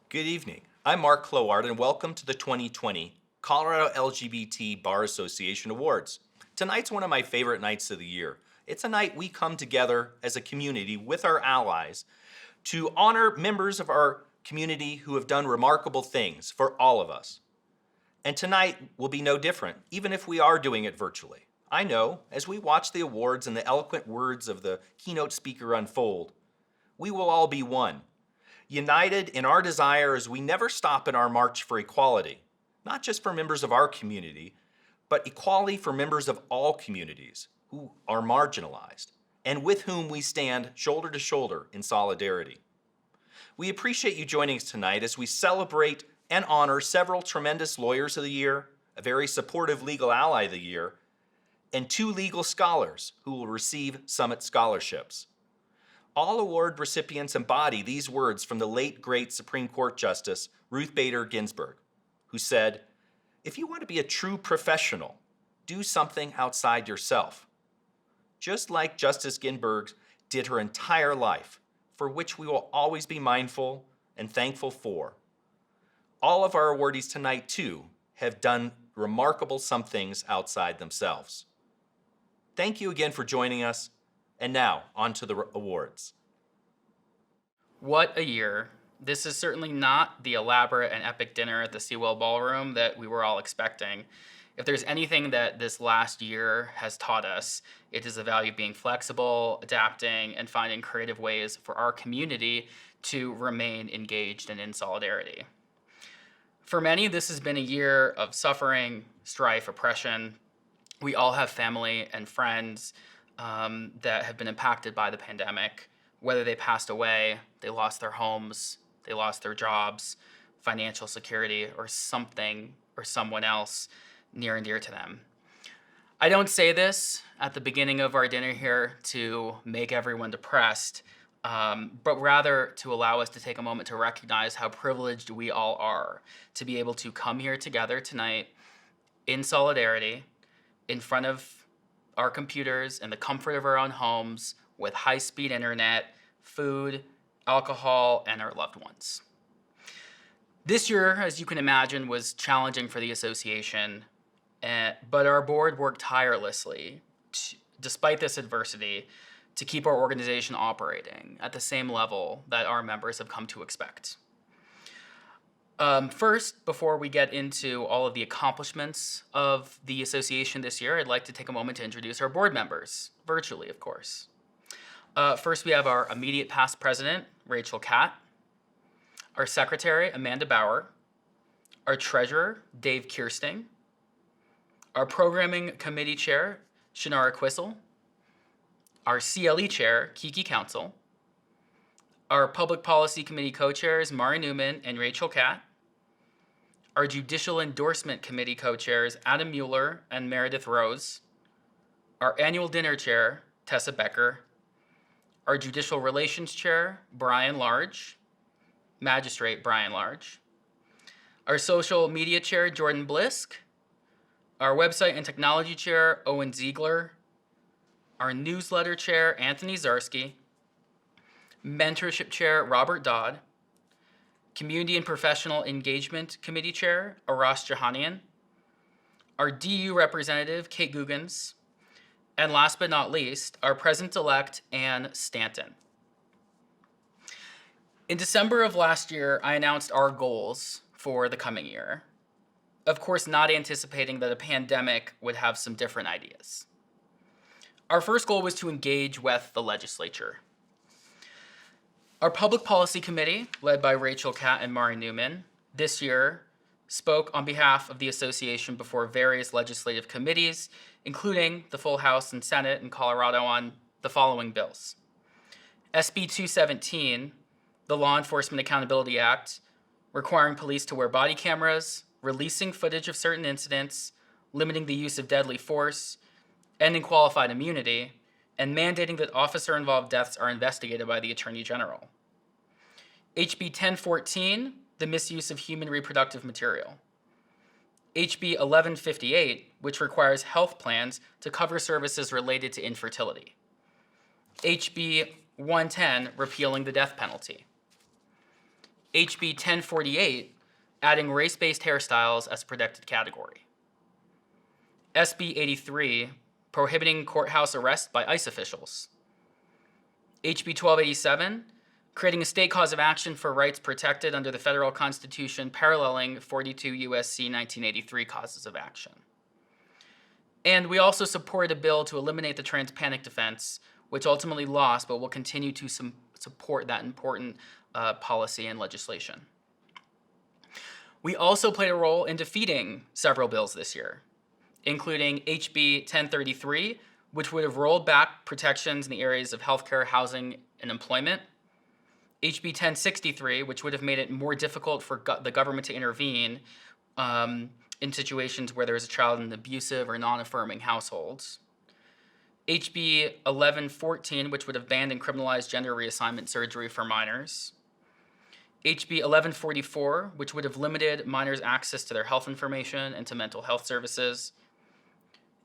Good evening. I'm Mark Cloward, and welcome to the 2020 Colorado LGBT Bar Association Awards. Tonight's one of my favorite nights of the year. It's a night we come together as a community with our allies to honor members of our community who have done remarkable things for all of us. And tonight will be no different, even if we are doing it virtually. I know, as we watch the awards and the eloquent words of the keynote speaker unfold, we will all be one, united in our desire as we never stop in our march for equality, not just for members of our community, but equality for members of all communities who are marginalized and with whom we stand shoulder to shoulder in solidarity. We appreciate you joining us tonight as we celebrate and honor several tremendous lawyers of the year, a very supportive legal ally of the year, and 2 legal scholars who will receive Summit scholarships. All award recipients embody these words from the late, great Supreme Court Justice Ruth Bader Ginsburg, who said, "If you want to be a true professional, do something outside yourself." Just like Justice Ginsburg did her entire life, for which we will always be mindful and thankful for. All of our awardees tonight, too, have done remarkable some things outside themselves. Thank you again for joining us. And now, on to the awards. What a year. This is certainly not the elaborate and epic dinner at the Sewell Ballroom that we were all expecting. If there's anything that this last year has taught us, it is the value of being flexible, adapting, and finding creative ways for our community to remain engaged and in solidarity. For many, this has been a year of suffering, strife, oppression. We all have family and friends that have been impacted by the pandemic, whether they passed away, they lost their homes, they lost their jobs, financial security, or something or someone else near and dear to them. I don't say this at the beginning of our dinner here to make everyone depressed, but rather to allow us to take a moment to recognize how privileged we all are to be able to come here together tonight in solidarity, in front of our computers, in the comfort of our own homes, with high-speed internet, food, alcohol, and our loved ones. This year, as you can imagine, was challenging for the association, but our board worked tirelessly, despite this adversity, to keep our organization operating at the same level that our members have come to expect. First, before we get into all of the accomplishments of the association this year, I'd like to take a moment to introduce our board members, virtually, of course. First, we have our immediate past president, Rachel Catt, our secretary, Amanda Bauer, our treasurer, Dave Kirsting, our programming committee chair, Shanara Quissel, our CLE chair, Kiki Council, our public policy committee co-chairs, Mari Newman and Rachel Catt, our Judicial Endorsement Committee co-chairs, Adam Mueller and Meredith Rose, our annual dinner chair, Tessa Becker, our Judicial Relations Chair, Brian Large, Magistrate Brian Large, our Social Media Chair, Jordan Blisk, our Website and Technology Chair, Owen Ziegler, our Newsletter Chair, Anthony Zarsky, Mentorship Chair, Robert Dodd, Community and Professional Engagement Committee Chair, Aras Jahanian, our DU representative, Kate Guggens, and last but not least, our President-elect, Ann Stanton. In December of last year, I announced our goals for the coming year, of course not anticipating that a pandemic would have some different ideas. Our first goal was to engage with the legislature. Our Public Policy Committee, led by Rachel Catt and Mari Newman, this year spoke on behalf of the association before various legislative committees, including the full House and Senate in Colorado on the following bills. SB 217, the Law Enforcement Accountability Act, requiring police to wear body cameras, releasing footage of certain incidents, limiting the use of deadly force, ending qualified immunity, and mandating that officer-involved deaths are investigated by the Attorney General. HB 1014, the misuse of human reproductive material. HB 1158, which requires health plans to cover services related to infertility. HB 110, repealing the death penalty. HB 1048, adding race-based hairstyles as a protected category. SB 83, prohibiting courthouse arrest by ICE officials. HB 1287, creating a state cause of action for rights protected under the federal constitution paralleling 42 U.S.C. 1983 causes of action. And we also supported a bill to eliminate the trans-panic defense, which ultimately lost, but will continue to support that important policy and legislation. We also played a role in defeating several bills this year, including HB 1033, which would have rolled back protections in the areas of healthcare, housing, and employment. HB 1063, which would have made it more difficult for the government to intervene in situations where there is a child in abusive or non-affirming households. HB 1114, which would have banned and criminalized gender reassignment surgery for minors. HB 1144, which would have limited minors' access to their health information and to mental health services.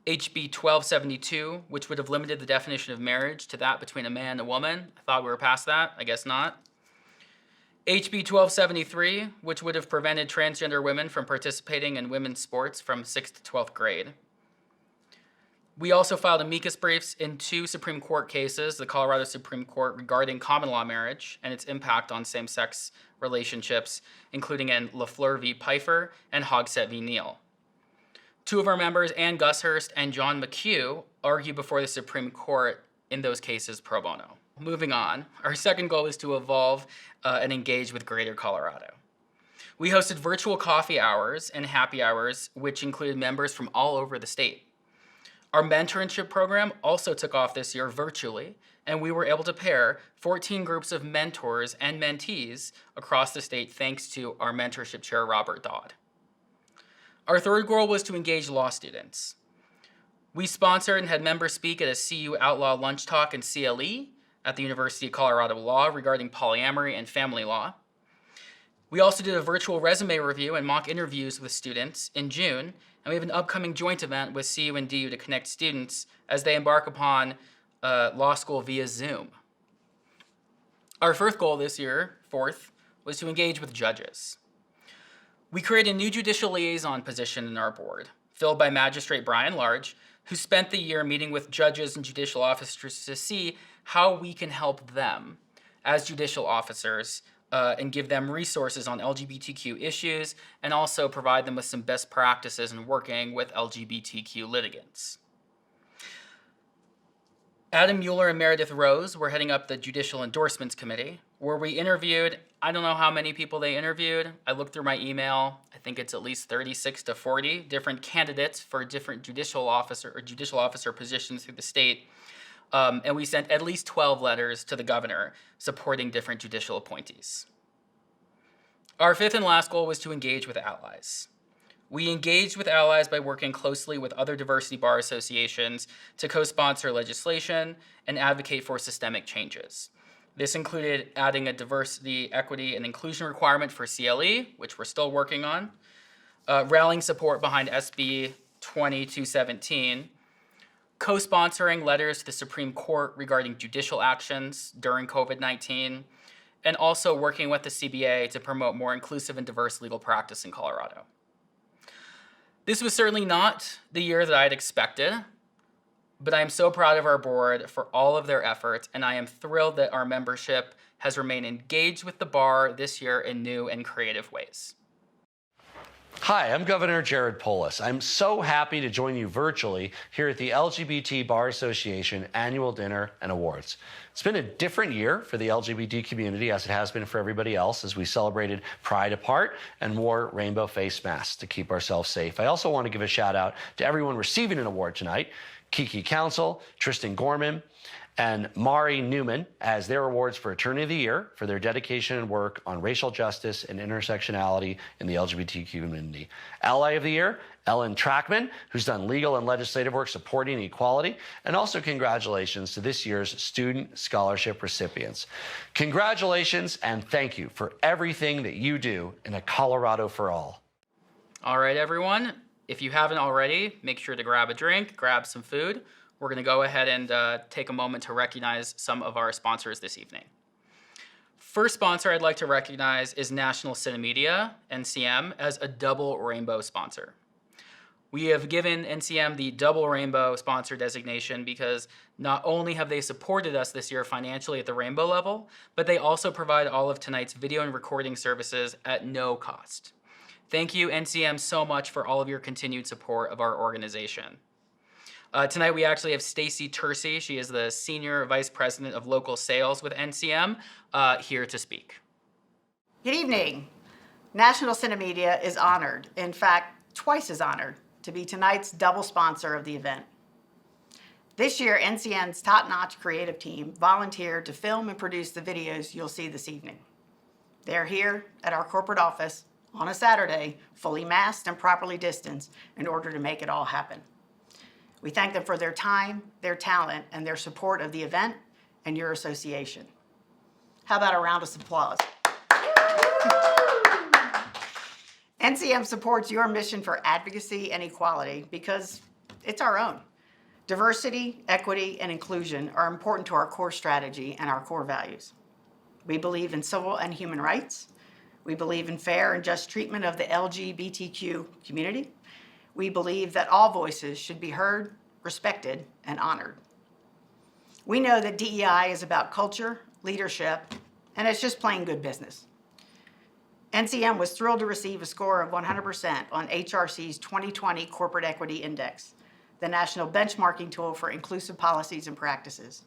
HB 1272, which would have limited the definition of marriage to that between a man and a woman. I thought we were past that. I guess not. HB 1273, which would have prevented transgender women from participating in women's sports from 6th to 12th grade. We also filed amicus briefs in 2 Supreme Court cases, the Colorado Supreme Court regarding common law marriage and its impact on same-sex relationships, including in LaFleur v. Pfeiffer and Hogsett v. Neal. 2 of our members, Ann Gushurst and John McHugh, argue before the Supreme Court in those cases pro bono. Moving on, our second goal is to evolve and engage with Greater Colorado. We hosted virtual coffee hours and happy hours, which included members from all over the state. Our mentorship program also took off this year virtually, and we were able to pair 14 groups of mentors and mentees across the state thanks to our mentorship chair, Robert Dodd. Our third goal was to engage law students. We sponsored and had members speak at a CU Outlaw Lunch Talk and CLE at the University of Colorado Law regarding polyamory and family law. We also did a virtual resume review and mock interviews with students in June, and we have an upcoming joint event with CU and DU to connect students as they embark upon law school via Zoom. Our fourth goal this year, was to engage with judges. We created a new judicial liaison position in our board, filled by Magistrate Brian Large, who spent the year meeting with judges and judicial officers to see how we can help them as judicial officers and give them resources on LGBTQ issues and also provide them with some best practices in working with LGBTQ litigants. Adam Mueller and Meredith Rose were heading up the Judicial Endorsements Committee, where we interviewed, I don't know how many people they interviewed. I looked through my email. I think it's at least 36 to 40 different candidates for different judicial officer positions through the state. And we sent at least 12 letters to the governor supporting different judicial appointees. Our fifth and last goal was to engage with allies. We engaged with allies by working closely with other diversity bar associations to co-sponsor legislation and advocate for systemic changes. This included adding a diversity, equity, and inclusion requirement for CLE, which we're still working on, rallying support behind SB 2217, co-sponsoring letters to the Supreme Court regarding judicial actions during COVID-19, and also working with the CBA to promote more inclusive and diverse legal practice in Colorado. This was certainly not the year that I had expected, but I am so proud of our board for all of their efforts, and I am thrilled that our membership has remained engaged with the bar this year in new and creative ways. Hi, I'm Governor Jared Polis. I'm so happy to join you virtually here at the LGBT Bar Association Annual Dinner and Awards. It's been a different year for the LGBT community, as it has been for everybody else, as we celebrated Pride apart and wore rainbow face masks to keep ourselves safe. I also want to give a shout out to everyone receiving an award tonight: Kiki Council, Tristan Gorman, and Mari Newman as their awards for Attorney of the Year for their dedication and work on racial justice and intersectionality in the LGBTQ community. Ally of the Year, Ellen Trackman, who's done legal and legislative work supporting equality, and also congratulations to this year's Student Scholarship recipients. Congratulations and thank you for everything that you do in a Colorado for all. All right, everyone. If you haven't already, make sure to grab a drink, grab some food. We're going to go ahead and take a moment to recognize some of our sponsors this evening. First sponsor I'd like to recognize is National Cinemedia, NCM, as a double rainbow sponsor. We have given NCM the double rainbow sponsor designation because not only have they supported us this year financially at the rainbow level, but they also provide all of tonight's video and recording services at no cost. Thank you, NCM, so much for all of your continued support of our organization. Tonight we actually have Stacy Tercy. She is the Senior Vice President of Local Sales with NCM, here to speak. Good evening. National Cinemedia is honored, in fact, twice as honored, to be tonight's double sponsor of the event. This year, NCM's top-notch creative team volunteered to film and produce the videos you'll see this evening. They're here at our corporate office on a Saturday, fully masked and properly distanced in order to make it all happen. We thank them for their time, their talent, and their support of the event and your association. How about a round of applause? NCM supports your mission for advocacy and equality because it's our own. Diversity, equity, and inclusion are important to our core strategy and our core values. We believe in civil and human rights. We believe in fair and just treatment of the LGBTQ community. We believe that all voices should be heard, respected, and honored. We know that DEI is about culture, leadership, and it's just plain good business. NCM was thrilled to receive a score of 100% on HRC's 2020 Corporate Equity Index, the national benchmarking tool for inclusive policies and practices.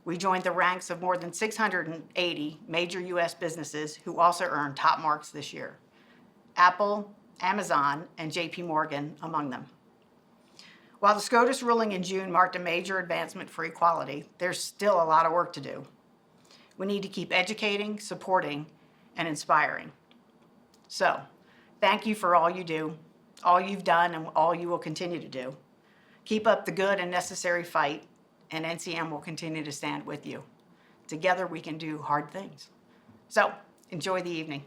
We joined the ranks of more than 680 major U.S. businesses who also earned top marks this year. Apple, Amazon, and JP Morgan among them. While the SCOTUS ruling in June marked a major advancement for equality, there's still a lot of work to do. We need to keep educating, supporting, and inspiring. So, thank you for all you do, all you've done, and all you will continue to do. Keep up the good and necessary fight, and NCM will continue to stand with you. Together, we can do hard things. So, enjoy the evening.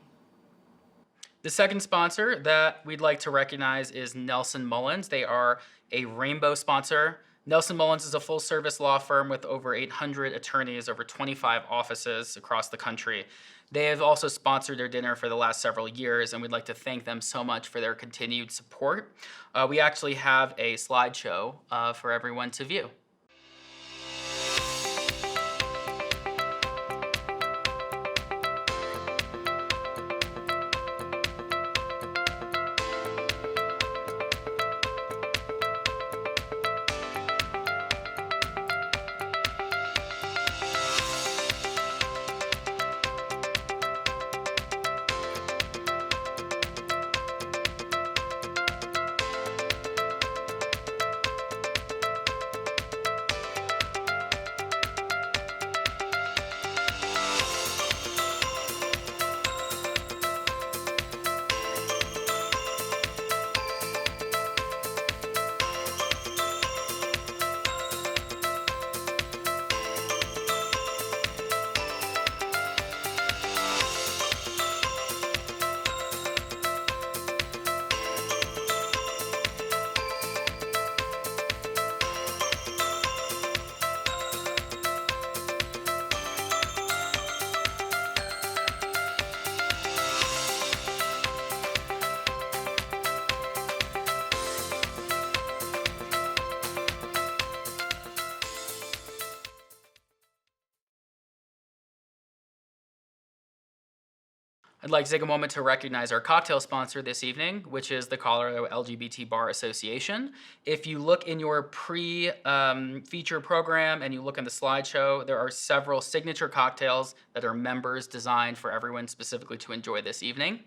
The second sponsor that we'd like to recognize is Nelson Mullins. They are a rainbow sponsor. Nelson Mullins is a full-service law firm with over 800 attorneys, over 25 offices across the country. They have also sponsored our dinner for the last several years, and we'd like to thank them so much for their continued support. We actually have a slideshow for everyone to view. I'd like to take a moment to recognize our cocktail sponsor this evening, which is the Colorado LGBT Bar Association. If you look in your pre-feature program and you look in the slideshow, there are several signature cocktails that are members designed for everyone specifically to enjoy this evening.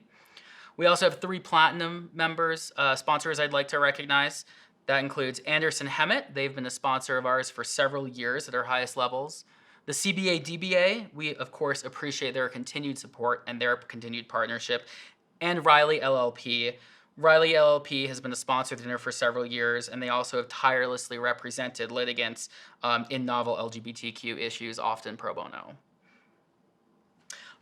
We also have 3 platinum members, sponsors I'd like to recognize. That includes Anderson Hemmett. They've been a sponsor of ours for several years at our highest levels. The CBA DBA, we of course appreciate their continued support and their continued partnership. And Riley LLP. Riley LLP has been a sponsor of the dinner for several years, and they also have tirelessly represented litigants in novel LGBTQ issues, often pro bono.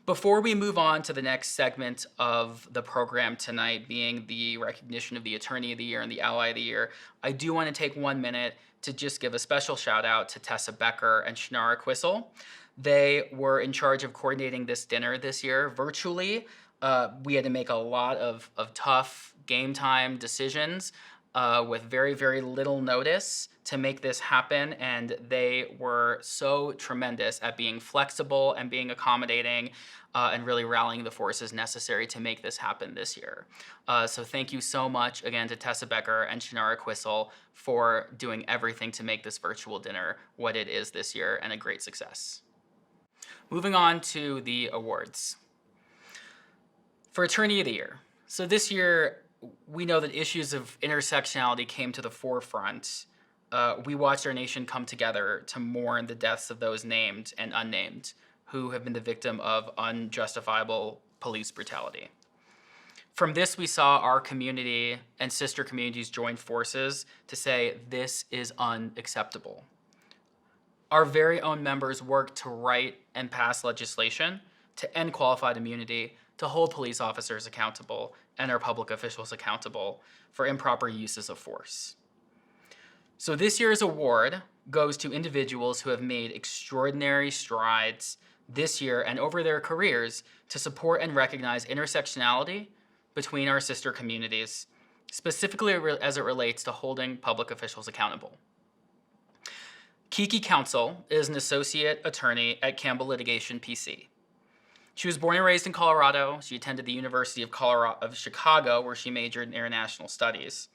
Before we move on to the next segment of the program tonight, being the recognition of the Attorney of the Year and the Ally of the Year, I do want to take 1 minute to just give a special shout out to Tessa Becker and Shanara Quissel. They were in charge of coordinating this dinner this year virtually. We had to make a lot of tough game time decisions with very, very little notice to make this happen. And they were so tremendous at being flexible and being accommodating and really rallying the forces necessary to make this happen this year. So thank you so much again to Tessa Becker and Shinara Quissel for doing everything to make this virtual dinner what it is this year and a great success. Moving on to the awards. For Attorney of the Year. So this year, we know that issues of intersectionality came to the forefront. We watched our nation come together to mourn the deaths of those named and unnamed who have been the victim of unjustifiable police brutality. From this, we saw our community and sister communities join forces to say, this is unacceptable. Our very own members worked to write and pass legislation to end qualified immunity, to hold police officers accountable and our public officials accountable for improper uses of force. So this year's award goes to individuals who have made extraordinary strides this year and over their careers to support and recognize intersectionality between our sister communities, specifically as it relates to holding public officials accountable. Kiki Counsel is an associate attorney at Campbell Litigation PC. She was born and raised in Colorado. She attended the University of Chicago, where she majored in international studies.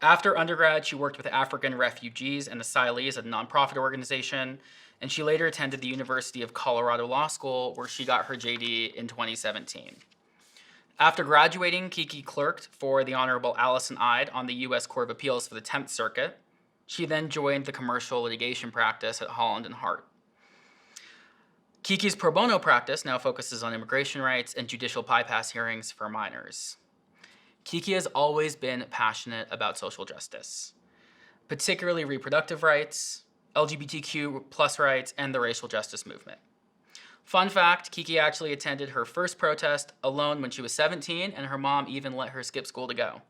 After undergrad, she worked with African refugees and asylees at a nonprofit organization, and she later attended the University of Colorado Law School, where she got her JD in 2017. After graduating, Kiki clerked for the Honorable Allison Ide on the U.S. Court of Appeals for the 10th Circuit. She then joined the commercial litigation practice at Holland and Hart. Kiki's pro bono practice now focuses on immigration rights and judicial bypass hearings for minors. Kiki has always been passionate about social justice, particularly reproductive rights, LGBTQ plus rights, and the racial justice movement. Fun fact, Kiki actually attended her first protest alone when she was 17, and her mom even let her skip school to go.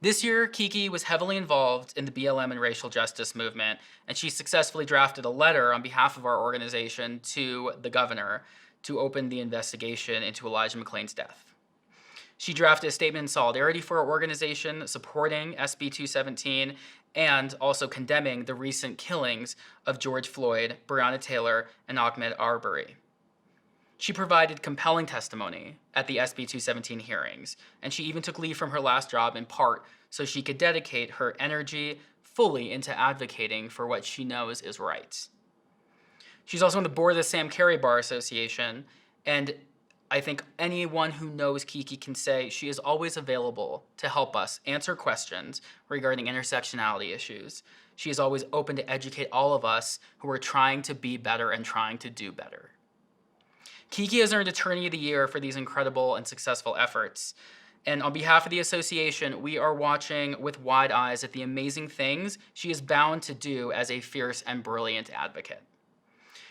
This year, Kiki was heavily involved in the BLM and racial justice movement, and she successfully drafted a letter on behalf of our organization to the governor to open the investigation into Elijah McClain's death. She drafted a statement in solidarity for our organization, supporting SB 217, and also condemning the recent killings of George Floyd, Breonna Taylor, and Ahmaud Arbery. She provided compelling testimony at the SB 217 hearings, and she even took leave from her last job in part so she could dedicate her energy fully into advocating for what she knows is right. She's also on the board of the Sam Carey Bar Association, and I think anyone who knows Kiki can say she is always available to help us answer questions regarding intersectionality issues. She is always open to educate all of us who are trying to be better and trying to do better. Kiki has earned Attorney of the Year for these incredible and successful efforts. And on behalf of the association, we are watching with wide eyes at the amazing things she is bound to do as a fierce and brilliant advocate.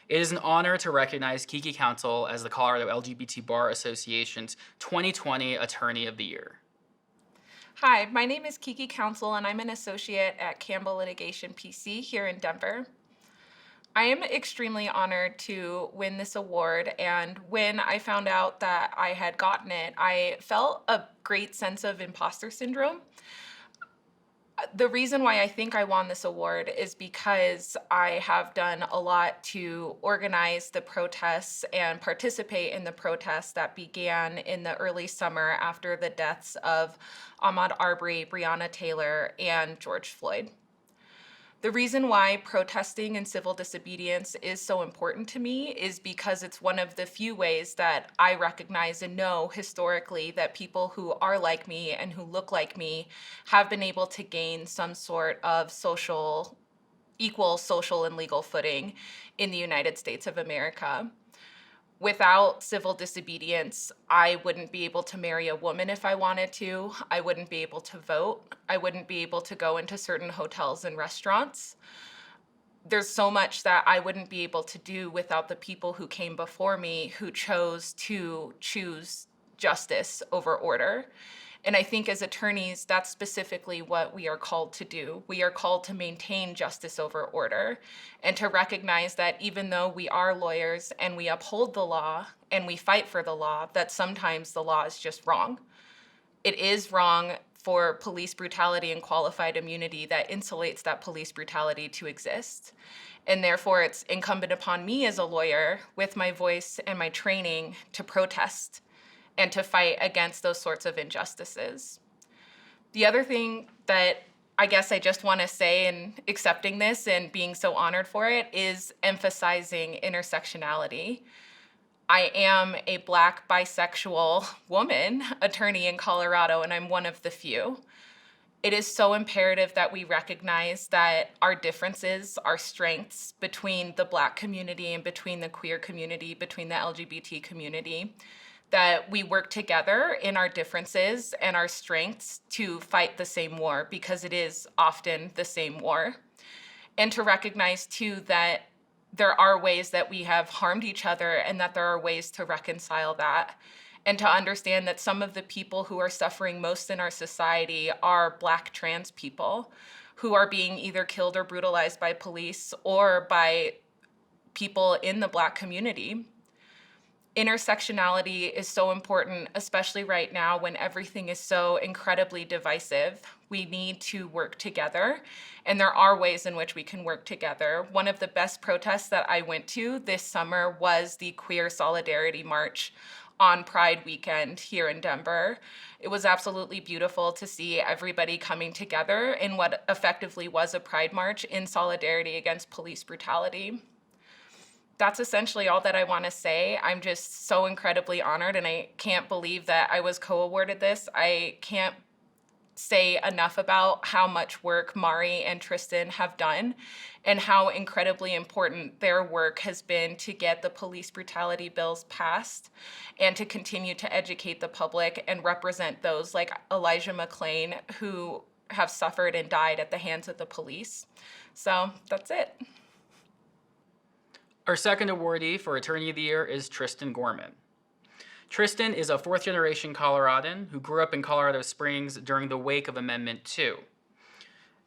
It is an honor to recognize Kiki Counsel as the Colorado LGBT Bar Association's 2020 Attorney of the Year. Hi, my name is Kiki Counsel, and I'm an associate at Campbell Litigation PC here in Denver. I am extremely honored to win this award, and when I found out that I had gotten it, I felt a great sense of imposter syndrome. The reason why I think I won this award is because I have done a lot to organize the protests and participate in the protests that began in the early summer after the deaths of Ahmaud Arbery, Breonna Taylor, and George Floyd. The reason why protesting and civil disobedience is so important to me is because it's one of the few ways that I recognize and know historically that people who are like me and who look like me have been able to gain some sort of equal social and legal footing in the United States of America. Without civil disobedience, I wouldn't be able to marry a woman if I wanted to. I wouldn't be able to vote. I wouldn't be able to go into certain hotels and restaurants. There's so much that I wouldn't be able to do without the people who came before me who chose justice over order. And I think as attorneys, that's specifically what we are called to do. We are called to maintain justice over order and to recognize that even though we are lawyers and we uphold the law and we fight for the law, that sometimes the law is just wrong. It is wrong for police brutality and qualified immunity that insulates that police brutality to exist. And therefore, it's incumbent upon me as a lawyer, with my voice and my training, to protest and to fight against those sorts of injustices. The other thing that I guess I just want to say in accepting this and being so honored for it is emphasizing intersectionality. I am a Black bisexual woman attorney in Colorado, and I'm one of the few. It is so imperative that we recognize that our differences, our strengths between the Black community and between the queer community, between the LGBT community, that we work together in our differences and our strengths to fight the same war, because it is often the same war. And to recognize too that there are ways that we have harmed each other and that there are ways to reconcile that. And to understand that some of the people who are suffering most in our society are Black trans people who are being either killed or brutalized by police or by people in the Black community. Intersectionality is so important, especially right now when everything is so incredibly divisive. We need to work together, and there are ways in which we can work together. One of the best protests that I went to this summer was the Queer Solidarity March on Pride weekend here in Denver. It was absolutely beautiful to see everybody coming together in what effectively was a Pride March in solidarity against police brutality. That's essentially all that I want to say. I'm just so incredibly honored, and I can't believe that I was co-awarded this. I can't say enough about how much work Mari and Tristan have done and how incredibly important their work has been to get the police brutality bills passed and to continue to educate the public and represent those like Elijah McClain who have suffered and died at the hands of the police. So that's it. Our second awardee for Attorney of the Year is Tristan Gorman. Tristan is a fourth-generation Coloradan who grew up in Colorado Springs during the wake of Amendment 2.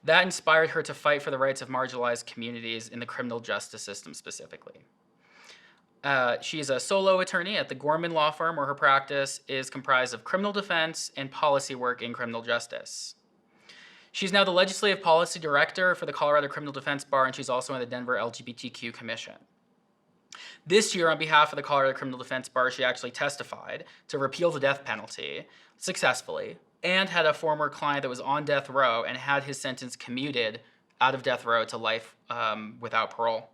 That inspired her to fight for the rights of marginalized communities in the criminal justice system specifically. She is a solo attorney at the Gorman Law Firm, where her practice is comprised of criminal defense and policy work in criminal justice. She's now the Legislative Policy Director for the Colorado Criminal Defense Bar, and she's also on the Denver LGBTQ Commission. This year, on behalf of the Colorado Criminal Defense Bar, she actually testified to repeal the death penalty successfully and had a former client that was on death row and had his sentence commuted out of death row to life without parole.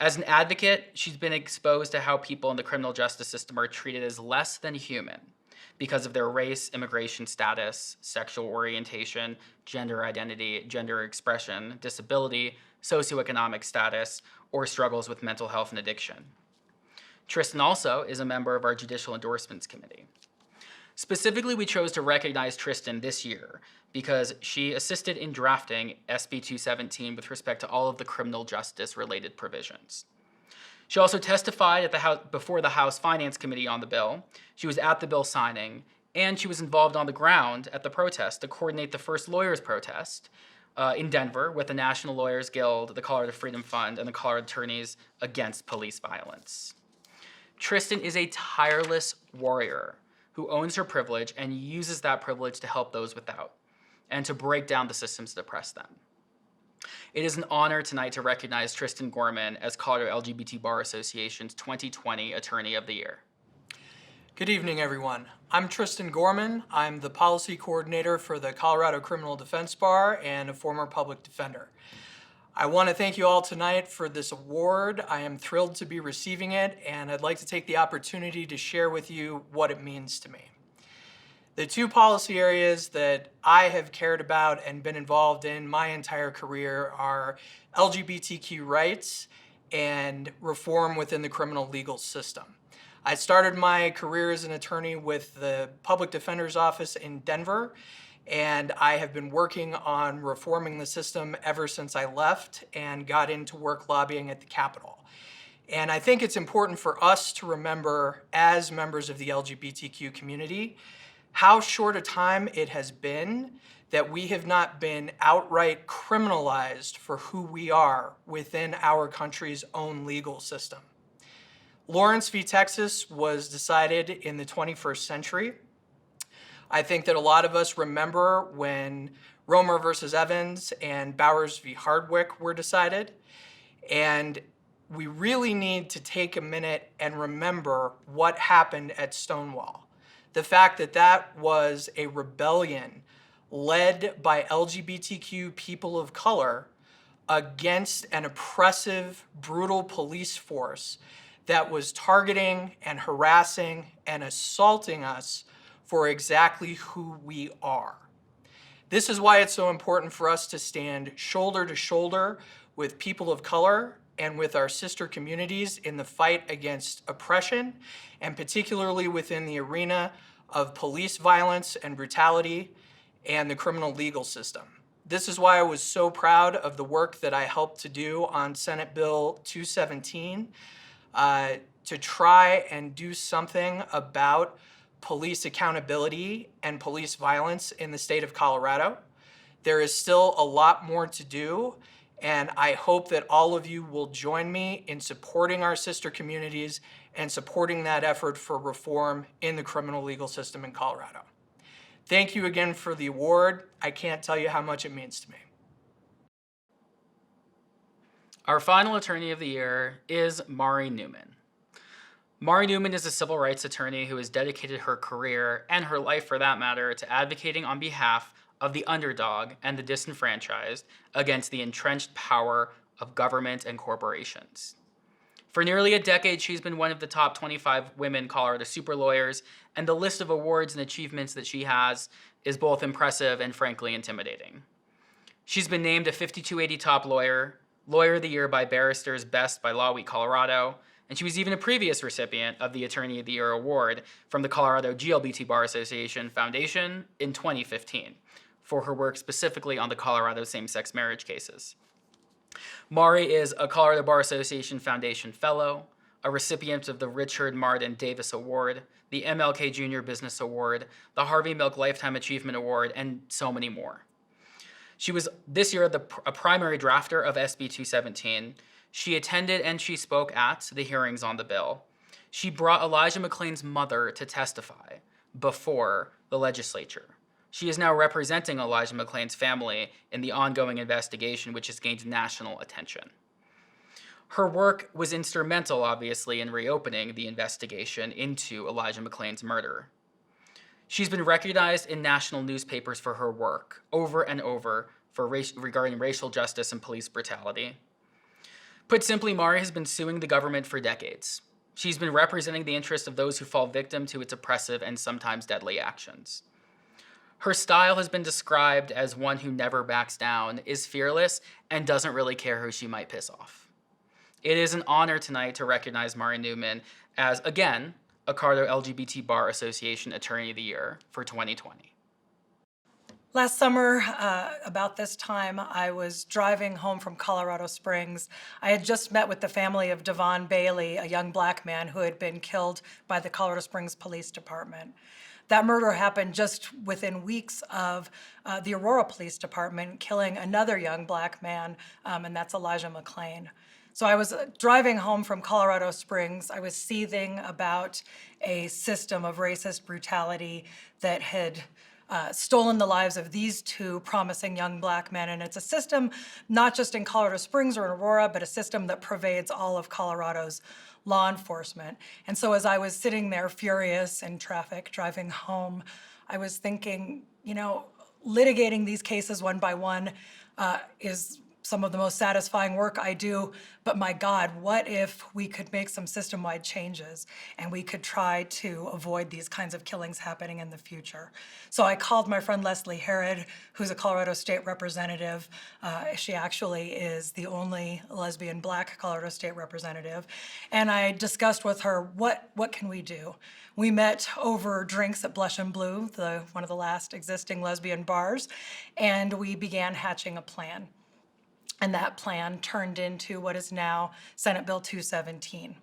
As an advocate, she's been exposed to how people in the criminal justice system are treated as less than human because of their race, immigration status, sexual orientation, gender identity, gender expression, disability, socioeconomic status, or struggles with mental health and addiction. Tristan also is a member of our Judicial Endorsements Committee. Specifically, we chose to recognize Tristan this year because she assisted in drafting SB 217 with respect to all of the criminal justice-related provisions. She also testified before the House Finance Committee on the bill. She was at the bill signing, and she was involved on the ground at the protest to coordinate the first lawyers' protest in Denver with the National Lawyers Guild, the Colorado Freedom Fund, and the Colorado Attorneys Against Police Violence. Tristan is a tireless warrior who owns her privilege and uses that privilege to help those without and to break down the systems that oppress them. It is an honor tonight to recognize Tristan Gorman as Colorado LGBT Bar Association's 2020 Attorney of the Year. Good evening, everyone. I'm Tristan Gorman. I'm the policy coordinator for the Colorado Criminal Defense Bar and a former public defender. I want to thank you all tonight for this award. I am thrilled to be receiving it, and I'd like to take the opportunity to share with you what it means to me. The two policy areas that I have cared about and been involved in my entire career are LGBTQ rights and reform within the criminal legal system. I started my career as an attorney with the Public Defender's Office in Denver, and I have been working on reforming the system ever since I left and got into work lobbying at the Capitol. And I think it's important for us to remember, as members of the LGBTQ community, how short a time it has been that we have not been outright criminalized for who we are within our country's own legal system. Lawrence v. Texas was decided in the 21st century. I think that a lot of us remember when Romer versus Evans and Bowers v. Hardwick were decided. And we really need to take a minute and remember what happened at Stonewall. The fact that that was a rebellion led by LGBTQ people of color against an oppressive, brutal police force that was targeting and harassing and assaulting us for exactly who we are. This is why it's so important for us to stand shoulder to shoulder with people of color and with our sister communities in the fight against oppression, and particularly within the arena of police violence and brutality and the criminal legal system. This is why I was so proud of the work that I helped to do on Senate Bill 217 to try and do something about police accountability and police violence in the state of Colorado. There is still a lot more to do, and I hope that all of you will join me in supporting our sister communities and supporting that effort for reform in the criminal legal system in Colorado. Thank you again for the award. I can't tell you how much it means to me. Our final attorney of the year is Mari Newman. Mari Newman is a civil rights attorney who has dedicated her career, and her life for that matter, to advocating on behalf of the underdog and the disenfranchised against the entrenched power of government and corporations. For nearly a decade, she's been one of the top 25 women Colorado super lawyers, and the list of awards and achievements that she has is both impressive and frankly intimidating. She's been named a 5280 top lawyer, Lawyer of the Year by Barristers Best by Law Week Colorado, and she was even a previous recipient of the Attorney of the Year award from the Colorado LGBT Bar Association Foundation in 2015 for her work specifically on the Colorado same-sex marriage cases. Mari is a Colorado Bar Association Foundation Fellow, a recipient of the Richard Martin Davis Award, the MLK Jr. Business Award, the Harvey Milk Lifetime Achievement Award, and so many more. She was this year a primary drafter of SB 217. She attended and she spoke at the hearings on the bill. She brought Elijah McClain's mother to testify before the legislature. She is now representing Elijah McClain's family in the ongoing investigation, which has gained national attention. Her work was instrumental, obviously, in reopening the investigation into Elijah McClain's murder. She's been recognized in national newspapers for her work over and over regarding racial justice and police brutality. Put simply, Mari has been suing the government for decades. She's been representing the interests of those who fall victim to its oppressive and sometimes deadly actions. Her style has been described as one who never backs down, is fearless, and doesn't really care who she might piss off. It is an honor tonight to recognize Mari Newman as, again, a Colorado LGBT Bar Association Attorney of the Year for 2020. Last summer, about this time, I was driving home from Colorado Springs. I had just met with the family of Devon Bailey, a young black man who had been killed by the Colorado Springs Police Department. That murder happened just within weeks of the Aurora Police Department killing another young black man, and that's Elijah McClain. So I was driving home from Colorado Springs. I was seething about a system of racist brutality that had stolen the lives of these two promising young black men. And it's a system not just in Colorado Springs or in Aurora, but a system that pervades all of Colorado's law enforcement. And so as I was sitting there furious in traffic driving home, I was thinking, you know, litigating these cases one by one is some of the most satisfying work I do, but my God, what if we could make some system-wide changes and we could try to avoid these kinds of killings happening in the future? So I called my friend Leslie Herod, who's a Colorado State Representative. She actually is the only lesbian black Colorado State Representative. And I discussed with her, what can we do? We met over drinks at Blush and Blue, one of the last existing lesbian bars, and we began hatching a plan. And that plan turned into what is now Senate Bill 217.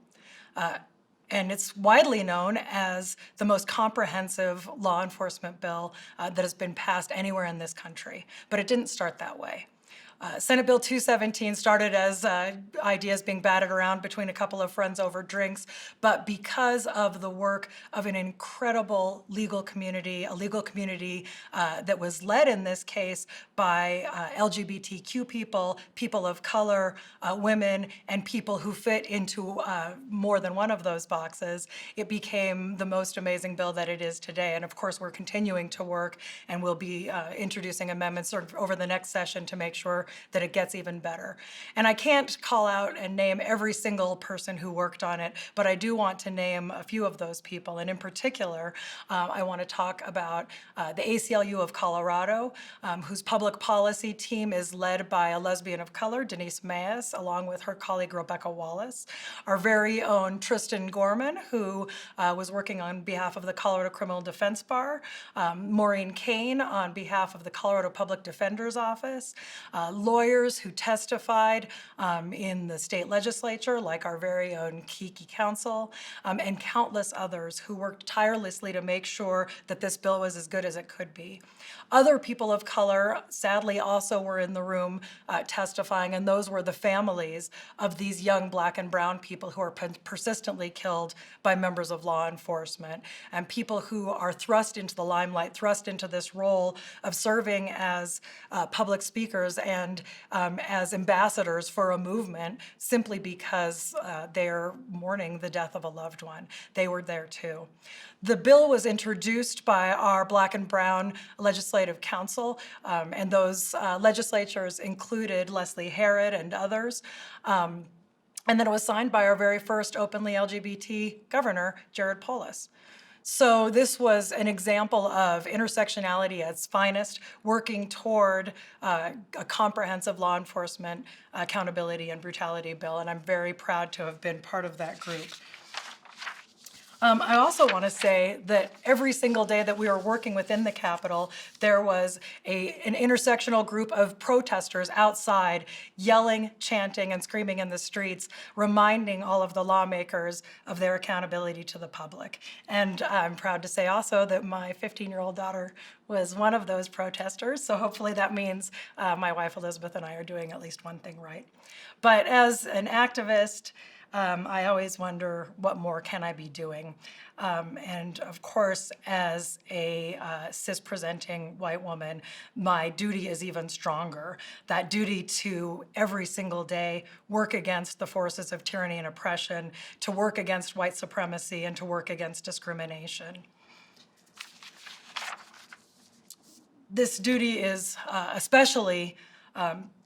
And it's widely known as the most comprehensive law enforcement bill that has been passed anywhere in this country. But it didn't start that way. Senate Bill 217 started as ideas being batted around between a couple of friends over drinks, but because of the work of an incredible legal community, a legal community that was led in this case by LGBTQ people, people of color, women, and people who fit into more than one of those boxes, it became the most amazing bill that it is today. And of course, we're continuing to work, and we'll be introducing amendments over the next session to make sure that it gets even better. And I can't call out and name every single person who worked on it, but I do want to name a few of those people. And in particular, I want to talk about the ACLU of Colorado, whose public policy team is led by a lesbian of color, Denise Mayes, along with her colleague Rebecca Wallace. Our very own Tristan Gorman, who was working on behalf of the Colorado Criminal Defense Bar, Maureen Kane on behalf of the Colorado Public Defender's Office, lawyers who testified in the state legislature, like our very own Kiki Counsel, and countless others who worked tirelessly to make sure that this bill was as good as it could be. Other people of color, sadly, also were in the room testifying, and those were the families of these young Black and brown people who are persistently killed by members of law enforcement, and people who are thrust into the limelight, thrust into this role of serving as public speakers and as ambassadors for a movement simply because they're mourning the death of a loved one. They were there too. The bill was introduced by our Black and Brown Legislative Council, and those legislatures included Leslie Herod and others. And then it was signed by our very first openly LGBT governor, Jared Polis. So this was an example of intersectionality at its finest, working toward a comprehensive law enforcement accountability and brutality bill, and I'm very proud to have been part of that group. I also want to say that every single day that we were working within the Capitol, there was an intersectional group of protesters outside yelling, chanting, and screaming in the streets, reminding all of the lawmakers of their accountability to the public. And I'm proud to say also that my 15-year-old daughter was one of those protesters, so hopefully that means my wife Elizabeth and I are doing at least one thing right. But as an activist, I always wonder, what more can I be doing? And of course, as a cis-presenting white woman, my duty is even stronger. That duty to every single day work against the forces of tyranny and oppression, to work against white supremacy, and to work against discrimination. This duty is especially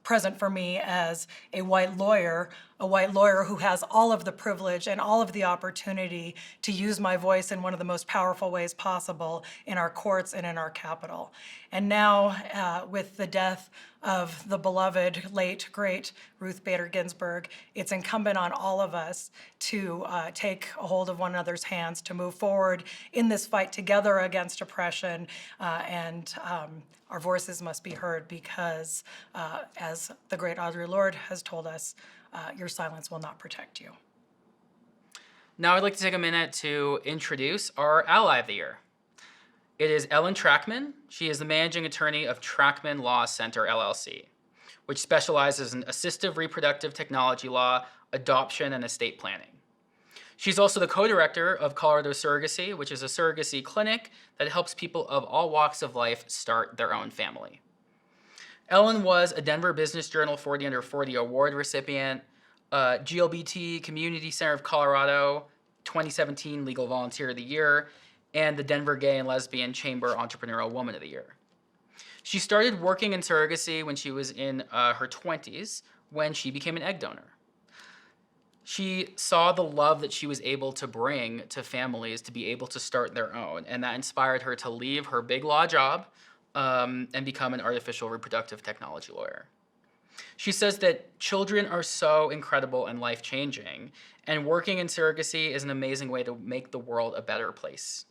present for me as a white lawyer who has all of the privilege and all of the opportunity to use my voice in one of the most powerful ways possible in our courts and in our Capitol. And now, with the death of the beloved, late, great Ruth Bader Ginsburg, it's incumbent on all of us to take a hold of one another's hands, to move forward in this fight together against oppression, and our voices must be heard because, as the great Audre Lorde has told us, your silence will not protect you. Now I'd like to take a minute to introduce our ally of the year. It is Ellen Trackman. She is the managing attorney of Trackman Law Center, LLC, which specializes in assistive reproductive technology law, adoption, and estate planning. She's also the co-director of Colorado Surrogacy, which is a surrogacy clinic that helps people of all walks of life start their own family. Ellen was a Denver Business Journal 40 Under 40 award recipient, GLBT Community Center of Colorado 2017 Legal Volunteer of the Year, and the Denver Gay and Lesbian Chamber Entrepreneurial Woman of the Year. She started working in surrogacy when she was in her 20s, when she became an egg donor. She saw the love that she was able to bring to families to be able to start their own, and that inspired her to leave her big law job and become an artificial reproductive technology lawyer. She says that children are so incredible and life-changing, and working in surrogacy is an amazing way to make the world a better place.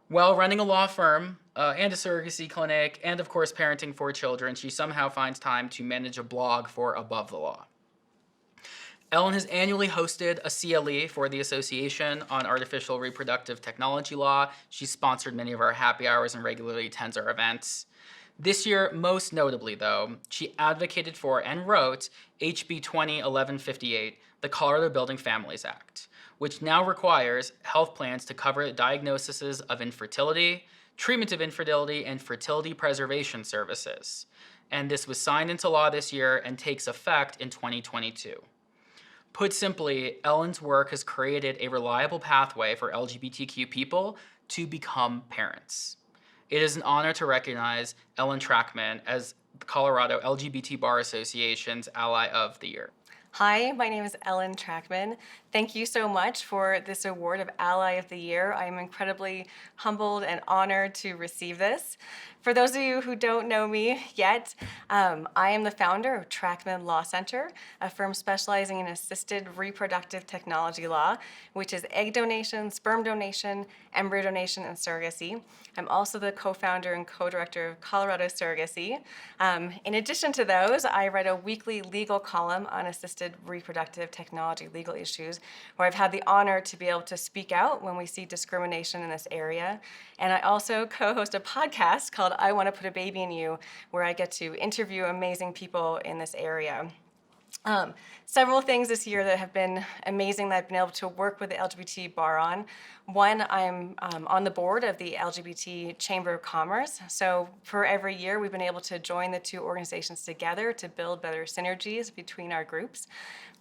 While running a law firm and a surrogacy clinic, and of course parenting 4 children, she somehow finds time to manage a blog for Above the Law. Ellen has annually hosted a CLE for the Association on Artificial Reproductive Technology Law. She's sponsored many of our happy hours and regularly attends our events. This year, most notably though, she advocated for and wrote HB 201158, the Colorado Building Families Act, which now requires health plans to cover diagnoses of infertility, treatment of infertility, and fertility preservation services. And this was signed into law this year and takes effect in 2022. Put simply, Ellen's work has created a reliable pathway for LGBTQ people to become parents. It is an honor to recognize Ellen Trackman as the Colorado LGBT Bar Association's Ally of the Year. Hi, my name is Ellen Trackman. Thank you so much for this award of Ally of the Year. I am incredibly humbled and honored to receive this. For those of you who don't know me yet, I am the founder of Trackman Law Center, a firm specializing in assisted reproductive technology law, which is egg donation, sperm donation, embryo donation, and surrogacy. I'm also the co-founder and co-director of Colorado Surrogacy. In addition to those, I write a weekly legal column on assisted reproductive technology legal issues, where I've had the honor to be able to speak out when we see discrimination in this area. And I also co-host a podcast called I Want to Put a Baby in You, where I get to interview amazing people in this area. Several things this year that have been amazing that I've been able to work with the LGBT bar on. One, I'm on the board of the LGBT Chamber of Commerce. So for every year, we've been able to join the two organizations together to build better synergies between our groups.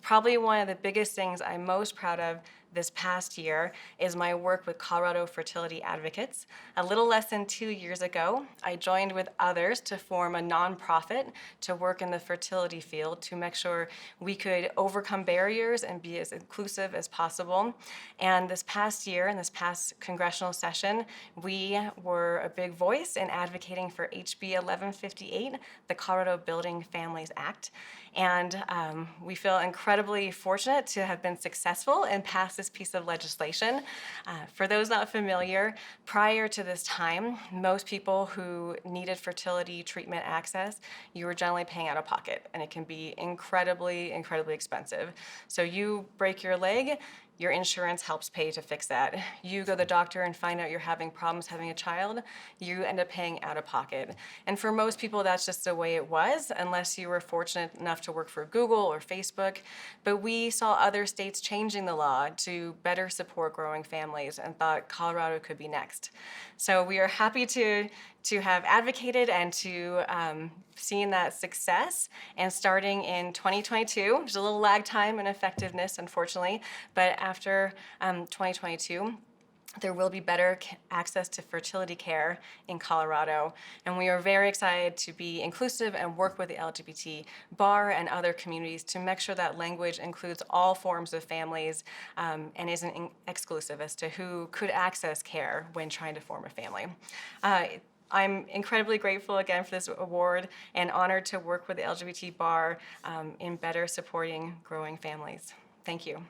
Probably one of the biggest things I'm most proud of this past year is my work with Colorado Fertility Advocates. A little less than 2 years ago, I joined with others to form a nonprofit to work in the fertility field to make sure we could overcome barriers and be as inclusive as possible. And this past year, in this past congressional session, we were a big voice in advocating for HB 1158, the Colorado Building Families Act. And we feel incredibly fortunate to have been successful and pass this piece of legislation. For those not familiar, prior to this time, most people who needed fertility treatment access, you were generally paying out of pocket, and it can be incredibly, incredibly expensive. So you break your leg, your insurance helps pay to fix that. You go to the doctor and find out you're having problems having a child, you end up paying out of pocket. And for most people, that's just the way it was, unless you were fortunate enough to work for Google or Facebook. But we saw other states changing the law to better support growing families and thought Colorado could be next. So we are happy to have advocated and to seeing that success. And starting in 2022, there's a little lag time in effectiveness, unfortunately, but after 2022, there will be better access to fertility care in Colorado. And we are very excited to be inclusive and work with the LGBT bar and other communities to make sure that language includes all forms of families and isn't exclusive as to who could access care when trying to form a family. I'm incredibly grateful again for this award and honored to work with the LGBT bar in better supporting growing families. Thank you.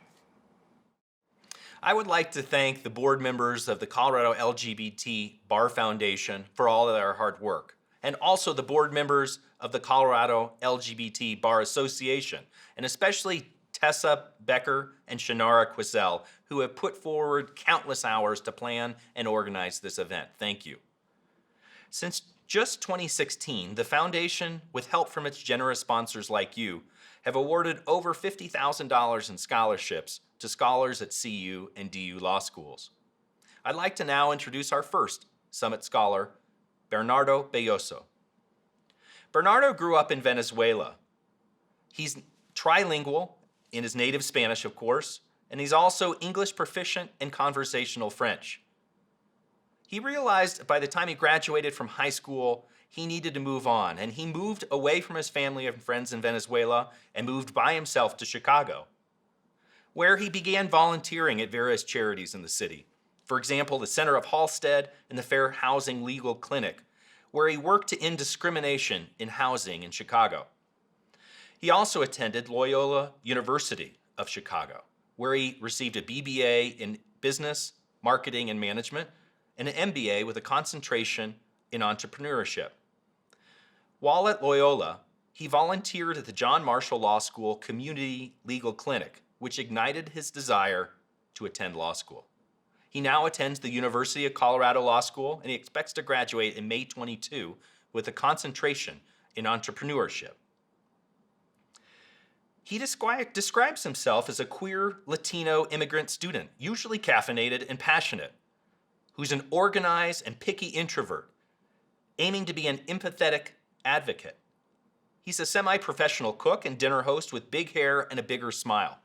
I would like to thank the board members of the Colorado LGBT Bar Foundation for all of their hard work, and also the board members of the Colorado LGBT Bar Association, and especially Tessa Becker and Shannara Quisel, who have put forward countless hours to plan and organize this event. Thank you. Since just 2016, the foundation, with help from its generous sponsors like you, have awarded over $50,000 in scholarships to scholars at CU and DU law schools. I'd like to now introduce our first Summit Scholar, Bernardo Belloso. Bernardo grew up in Venezuela. He's trilingual in his native Spanish, of course, and he's also English proficient and conversational French. He realized by the time he graduated from high school, he needed to move on, and he moved away from his family and friends in Venezuela and moved by himself to Chicago, where he began volunteering at various charities in the city. For example, the Center of Halstead and the Fair Housing Legal Clinic, where he worked to end discrimination in housing in Chicago. He also attended Loyola University of Chicago, where he received a BBA in Business, Marketing, and Management, and an MBA with a concentration in entrepreneurship. While at Loyola, He volunteered at the John Marshall Law School Community Legal Clinic, which ignited his desire to attend law school. He now attends the University of Colorado Law School, and he expects to graduate in May 22 with a concentration in entrepreneurship. He describes himself as a queer Latino immigrant student, usually caffeinated and passionate, who's an organized and picky introvert, aiming to be an empathetic advocate. He's a semi-professional cook and dinner host with big hair and a bigger smile.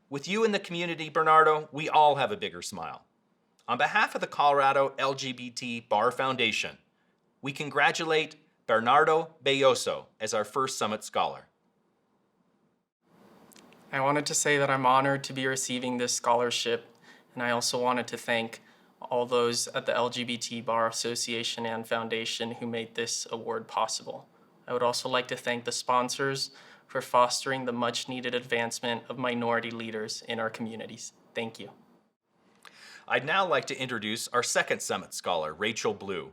With you in the community, Bernardo, we all have a bigger smile. On behalf of the Colorado LGBT Bar Foundation, we congratulate Bernardo Belloso as our first Summit Scholar. I wanted to say that I'm honored to be receiving this scholarship, and I also wanted to thank all those at the LGBT Bar Association and Foundation who made this award possible. I would also like to thank the sponsors for fostering the much-needed advancement of minority leaders in our communities. Thank you. I'd now like to introduce our second Summit Scholar, Rachel Blue.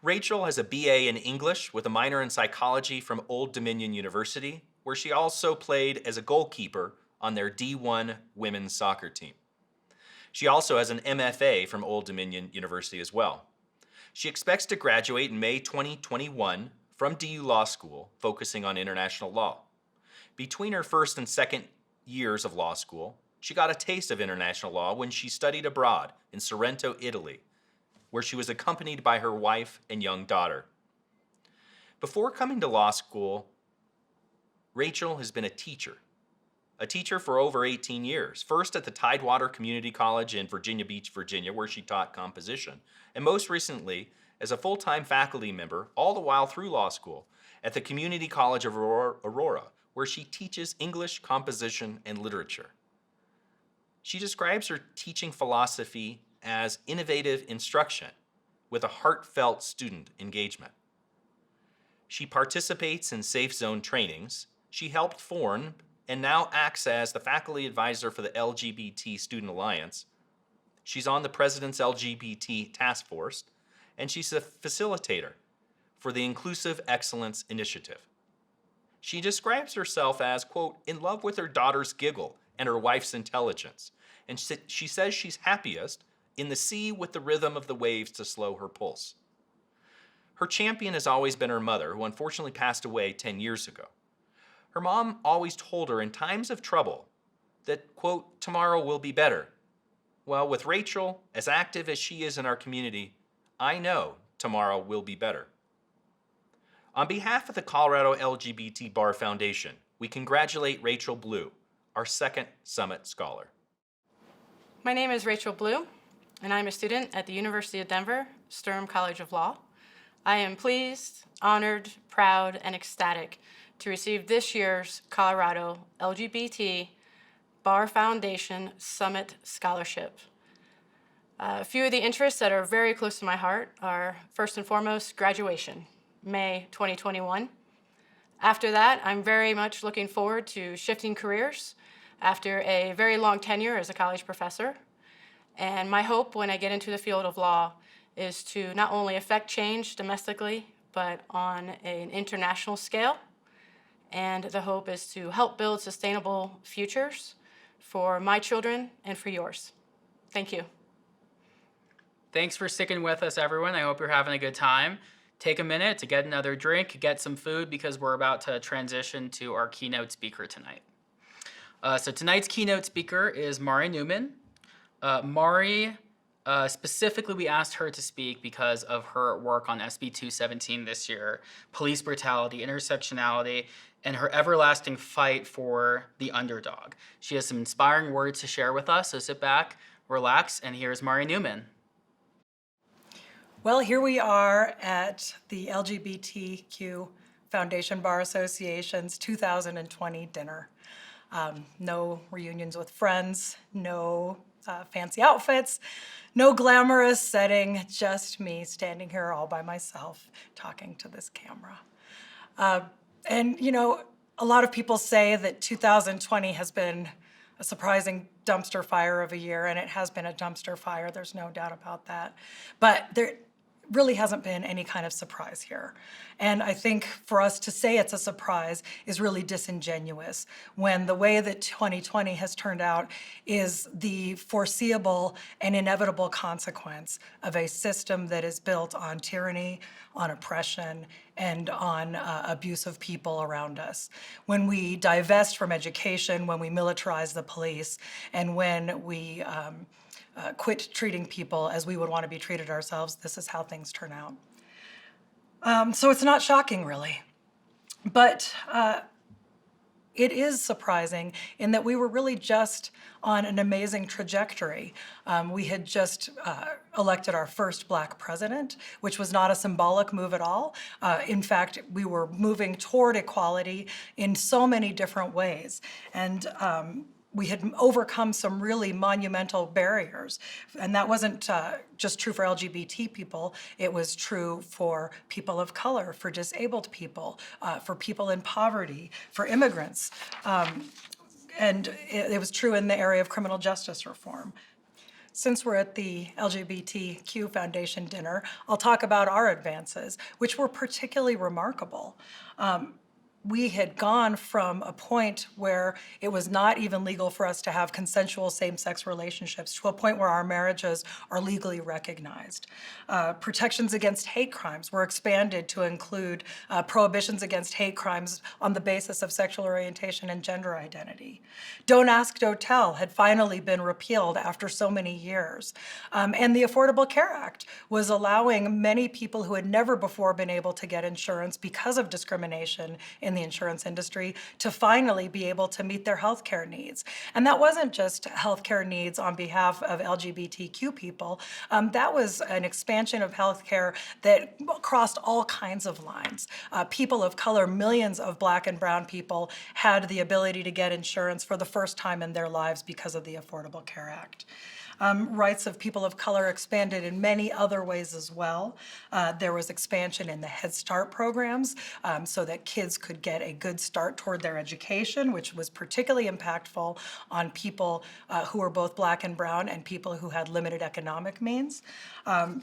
Rachel has a BA in English with a minor in psychology from Old Dominion University, where she also played as a goalkeeper on their D1 women's soccer team. She also has an MFA from Old Dominion University as well. She expects to graduate in May 2021 from DU Law School, focusing on international law. Between her first and second years of law school, she got a taste of international law when she studied abroad in Sorrento, Italy, where she was accompanied by her wife and young daughter. Before coming to law school, Rachel has been a teacher for over 18 years, first at the Tidewater Community College in Virginia Beach, Virginia, where she taught composition, and most recently as a full-time faculty member, all the while through law school, at the Community College of Aurora, where she teaches English, composition, and literature. She describes her teaching philosophy as innovative instruction with a heartfelt student engagement. She participates in Safe Zone trainings. She helped form and now acts as the faculty advisor for the LGBT Student Alliance. She's on the President's LGBT Task Force, and she's a facilitator for the Inclusive Excellence Initiative. She describes herself as, quote, in love with her daughter's giggle and her wife's intelligence, and she says she's happiest in the sea with the rhythm of the waves to slow her pulse. Her champion has always been her mother, who unfortunately passed away 10 years ago. Her mom always told her in times of trouble that, quote, tomorrow will be better. Well, with Rachel, as active as she is in our community, I know tomorrow will be better. On behalf of the Colorado LGBT Bar Foundation, we congratulate Rachel Blue, our second Summit Scholar. My name is Rachel Blue, and I'm a student at the University of Denver, Sturm College of Law. I am pleased, honored, proud, and ecstatic to receive this year's Colorado LGBT Bar Foundation Summit Scholarship. A few of the interests that are very close to my heart are, first and foremost, graduation, May 2021. After that, I'm very much looking forward to shifting careers after a very long tenure as a college professor. And my hope when I get into the field of law is to not only affect change domestically, but on an international scale. And the hope is to help build sustainable futures for my children and for yours. Thank you. Thanks for sticking with us, everyone. I hope you're having a good time. Take a minute to get another drink, get some food, because we're about to transition to our keynote speaker tonight. So tonight's keynote speaker is Mari Newman. Mari, specifically we asked her to speak because of her work on SB 217 this year, police brutality, intersectionality, and her everlasting fight for the underdog. She has some inspiring words to share with us, so sit back, relax, and here's Mari Newman. Well, here we are at the LGBTQ Foundation Bar Association's 2020 dinner. No reunions with friends, no fancy outfits, no glamorous setting, just me standing here all by myself talking to this camera. And you know, a lot of people say that 2020 has been a surprising dumpster fire of a year, and it has been a dumpster fire, there's no doubt about that. But really hasn't been any kind of surprise here. And I think for us to say it's a surprise is really disingenuous when the way that 2020 has turned out is the foreseeable and inevitable consequence of a system that is built on tyranny, on oppression, and on abuse of people around us. When we divest from education, when we militarize the police, and when we quit treating people as we would want to be treated ourselves, this is how things turn out. So it's not shocking, really. But it is surprising in that we were really just on an amazing trajectory. We had just elected our first Black president, which was not a symbolic move at all. In fact, we were moving toward equality in so many different ways. And we had overcome some really monumental barriers. And that wasn't just true for LGBT people, it was true for people of color, for disabled people, for people in poverty, for immigrants. And it was true in the area of criminal justice reform. Since we're at the LGBTQ Foundation dinner, I'll talk about our advances, which were particularly remarkable. We had gone from a point where it was not even legal for us to have consensual same-sex relationships to a point where our marriages are legally recognized. Protections against hate crimes were expanded to include prohibitions against hate crimes on the basis of sexual orientation and gender identity. Don't Ask, Don't Tell had finally been repealed after so many years. And the Affordable Care Act was allowing many people who had never before been able to get insurance because of discrimination in the insurance industry to finally be able to meet their healthcare needs. And that wasn't just healthcare needs on behalf of LGBTQ people. That was an expansion of healthcare that crossed all kinds of lines. People of color, millions of Black and brown people had the ability to get insurance for the first time in their lives because of the Affordable Care Act. Rights of people of color expanded in many other ways as well. There was expansion in the Head Start programs so that kids could get a good start toward their education, which was particularly impactful on people who were both Black and brown and people who had limited economic means.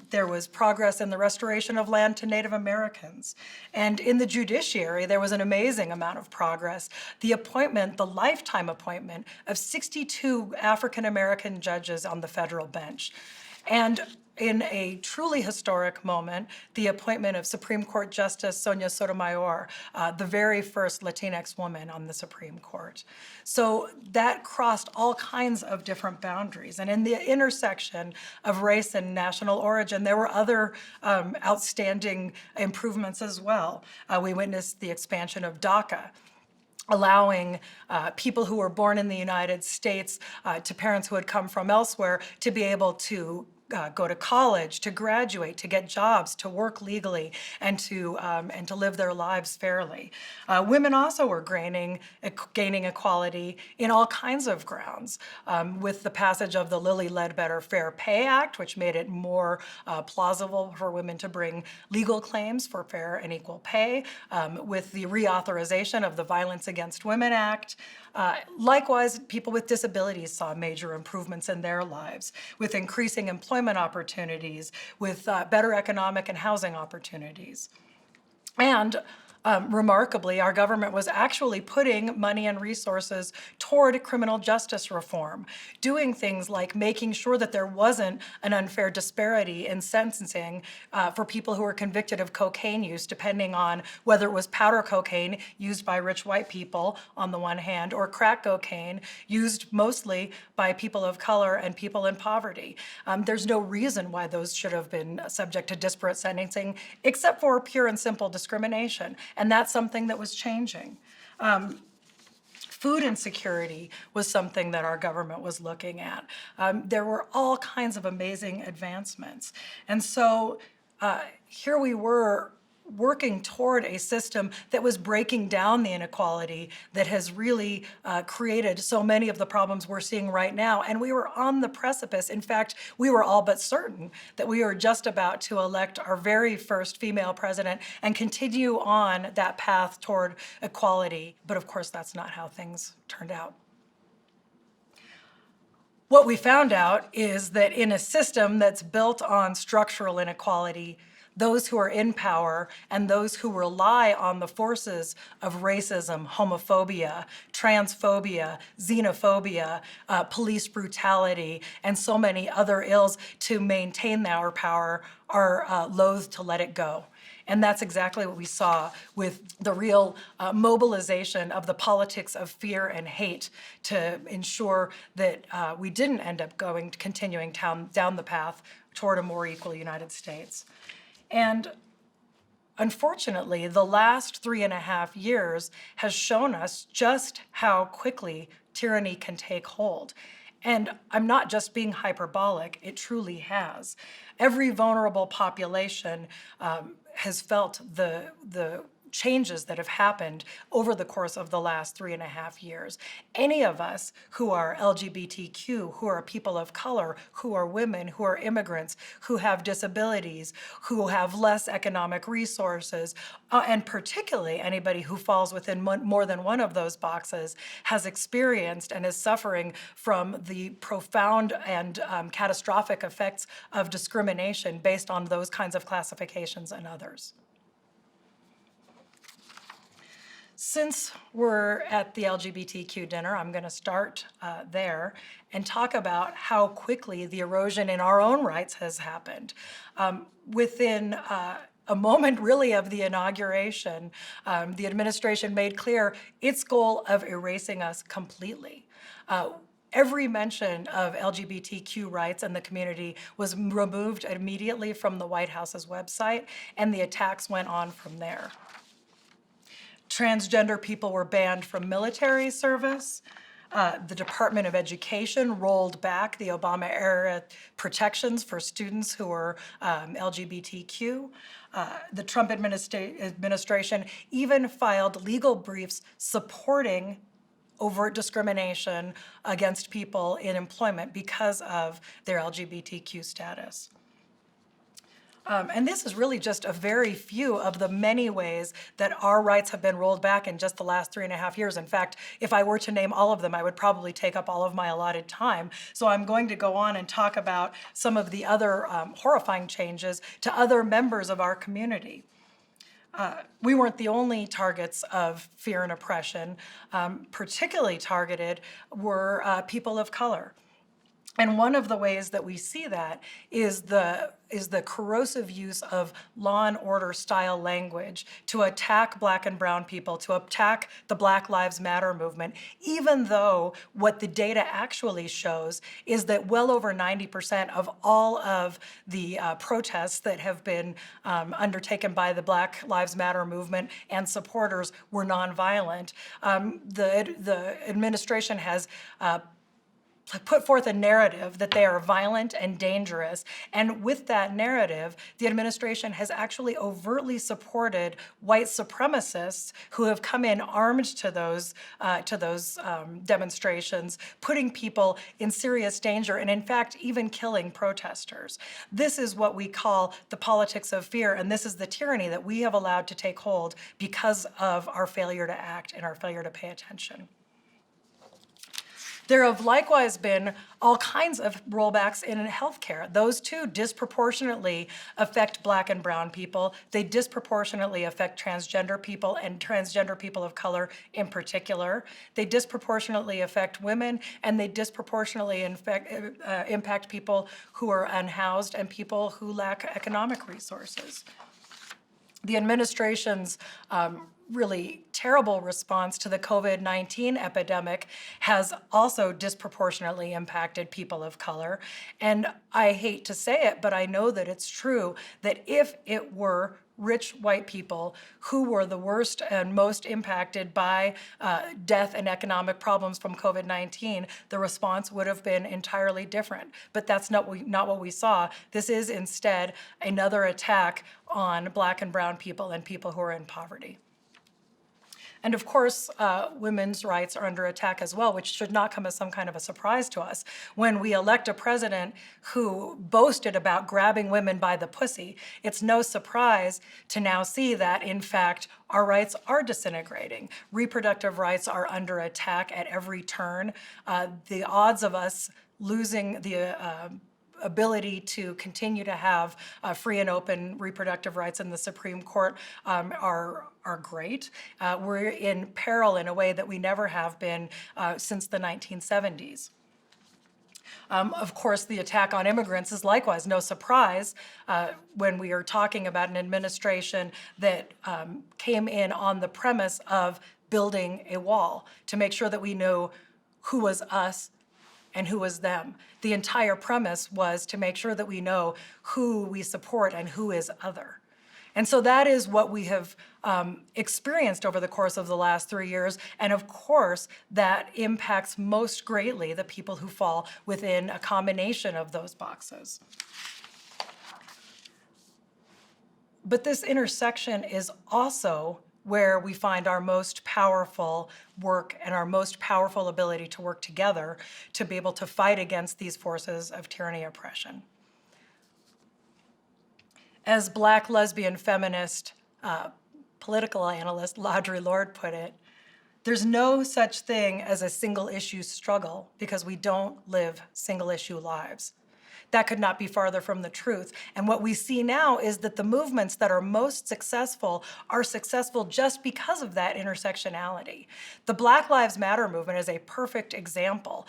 There was progress in the restoration of land to Native Americans. And in the judiciary, there was an amazing amount of progress. The appointment, the lifetime appointment of 62 African American judges on the federal bench. And in a truly historic moment, the appointment of Supreme Court Justice Sonia Sotomayor, the very first Latinx woman on the Supreme Court. So that crossed all kinds of different boundaries. And in the intersection of race and national origin, there were other outstanding improvements as well. We witnessed the expansion of DACA, allowing people who were born in the United States to parents who had come from elsewhere to be able to go to college, to graduate, to get jobs, to work legally, and to live their lives fairly. Women also were gaining equality in all kinds of grounds, with the passage of the Lilly Ledbetter Fair Pay Act, which made it more plausible for women to bring legal claims for fair and equal pay, with the reauthorization of the Violence Against Women Act. Likewise, people with disabilities saw major improvements in their lives, with increasing employment opportunities, with better economic and housing opportunities. And remarkably, our government was actually putting money and resources toward criminal justice reform, doing things like making sure that there wasn't an unfair disparity in sentencing for people who were convicted of cocaine use, depending on whether it was powder cocaine used by rich white people on the one hand, or crack cocaine used mostly by people of color and people in poverty. There's no reason why those should have been subject to disparate sentencing, except for pure and simple discrimination. And that's something that was changing. Food insecurity was something that our government was looking at. There were all kinds of amazing advancements. And so here we were working toward a system that was breaking down the inequality that has really created so many of the problems we're seeing right now. And we were on the precipice. In fact, we were all but certain that we were just about to elect our very first female president and continue on that path toward equality. But of course, that's not how things turned out. What we found out is that in a system that's built on structural inequality, those who are in power and those who rely on the forces of racism, homophobia, transphobia, xenophobia, police brutality, and so many other ills to maintain our power are loath to let it go. And that's exactly what we saw with the real mobilization of the politics of fear and hate to ensure that we didn't end up continuing down the path toward a more equal United States. And unfortunately, the last 3.5 years has shown us just how quickly tyranny can take hold. And I'm not just being hyperbolic, it truly has. Every vulnerable population has felt the changes that have happened over the course of the last 3.5 years. Any of us who are LGBTQ, who are people of color, who are women, who are immigrants, who have disabilities, who have less economic resources, and particularly anybody who falls within more than one of those boxes, has experienced and is suffering from the profound and catastrophic effects of discrimination based on those kinds of classifications and others. Since we're at the LGBTQ dinner, I'm going to start there and talk about how quickly the erosion in our own rights has happened. Within a moment really of the inauguration, the administration made clear its goal of erasing us completely. Every mention of LGBTQ rights in the community was removed immediately from the White House's website, and the attacks went on from there. Transgender people were banned from military service. The Department of Education rolled back the Obama-era protections for students who were LGBTQ. The Trump administration even filed legal briefs supporting overt discrimination against people in employment because of their LGBTQ status. And this is really just a very few of the many ways that our rights have been rolled back in just the last 3.5 years. In fact, if I were to name all of them, I would probably take up all of my allotted time. So I'm going to go on and talk about some of the other horrifying changes to other members of our community. We weren't the only targets of fear and oppression. Particularly targeted were people of color. And one of the ways that we see that is the corrosive use of law and order style language to attack Black and brown people, to attack the Black Lives Matter movement, even though what the data actually shows is that well over 90% of all of the protests that have been undertaken by the Black Lives Matter movement and supporters were nonviolent. The administration has put forth a narrative that they are violent and dangerous. And with that narrative, the administration has actually overtly supported white supremacists who have come in armed to those demonstrations, putting people in serious danger and in fact even killing protesters. This is what we call the politics of fear, and this is the tyranny that we have allowed to take hold because of our failure to act and our failure to pay attention. There have likewise been all kinds of rollbacks in healthcare. Those too disproportionately affect Black and brown people. They disproportionately affect transgender people and transgender people of color in particular. They disproportionately affect women, and they disproportionately impact people who are unhoused and people who lack economic resources. The administration's really terrible response to the COVID-19 epidemic has also disproportionately impacted people of color. And I hate to say it, but I know that it's true that if it were rich white people who were the worst and most impacted by death and economic problems from COVID-19, the response would have been entirely different. But that's not what we saw. This is instead another attack on Black and brown people and people who are in poverty. And of course, women's rights are under attack as well, which should not come as some kind of a surprise to us. When we elect a president who boasted about grabbing women by the pussy, it's no surprise to now see that, in fact, our rights are disintegrating. Reproductive rights are under attack at every turn. The odds of us losing the ability to continue to have free and open reproductive rights in the Supreme Court are great. We're in peril in a way that we never have been since the 1970s. Of course, the attack on immigrants is likewise no surprise when we are talking about an administration that came in on the premise of building a wall to make sure that we know who was us and who was them. The entire premise was to make sure that we know who we support and who is other. And so that is what we have experienced over the course of the last 3 years. And of course, that impacts most greatly the people who fall within a combination of those boxes. But this intersection is also where we find our most powerful work and our most powerful ability to work together to be able to fight against these forces of tyranny and oppression. As Black lesbian feminist political analyst Audre Lorde put it, there's no such thing as a single issue struggle because we don't live single issue lives. That could not be farther from the truth. And what we see now is that the movements that are most successful are successful just because of that intersectionality. The Black Lives Matter movement is a perfect example.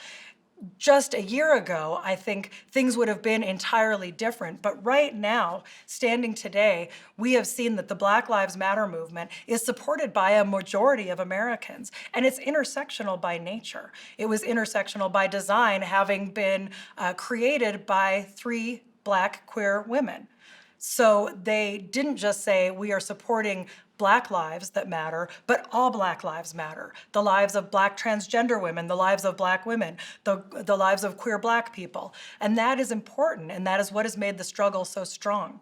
Just a year ago, I think things would have been entirely different. But right now, standing today, we have seen that the Black Lives Matter movement is supported by a majority of Americans, and it's intersectional by nature. It was intersectional by design, having been created by 3 Black queer women. So they didn't just say, we are supporting Black lives that matter, but all Black lives matter. The lives of Black transgender women, the lives of Black women, the lives of queer Black people. And that is important, and that is what has made the struggle so strong.